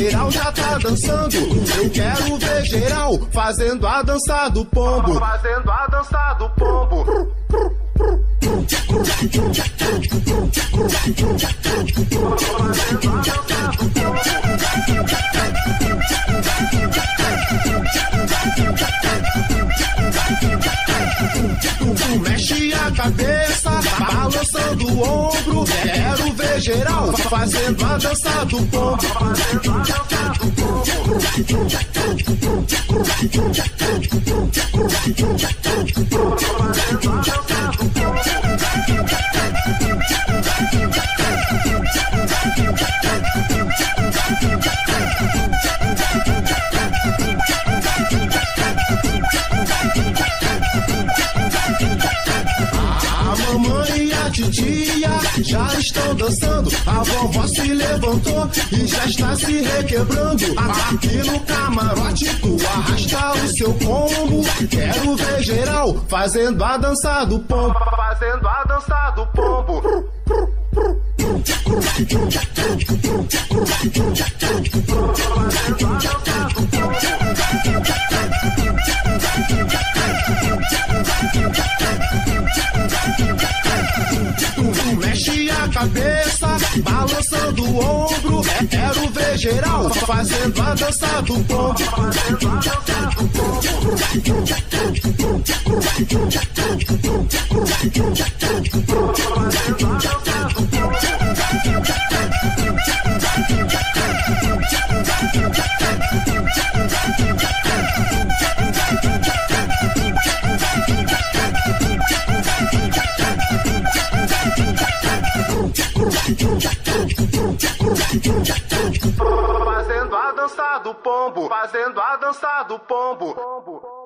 geral já tá dançando. Eu quero ver geral fazendo a dança do pombo. Fazendo a dança do pombo. Tu mexe a cabeça, balançando o ombro. Quero ver geral fazendo a dança do pombo. Fazendo a dança do pombo. A mamãe e a titia já estão dançando. A vovó se levantou e já está se requebrando. Aqui no camarote tu arrasta o seu combo. Quero ver geral fazendo a dança do pombo. Fazendo a dança do pombo. Tu mexe a cabeça, balançando o ombro. Quero ver geral fazendo a dança do pombo. Fazendo a dança do pombo. Fazendo a dança do pombo. Fazendo a dança do pombo. Fazendo a dança do pombo.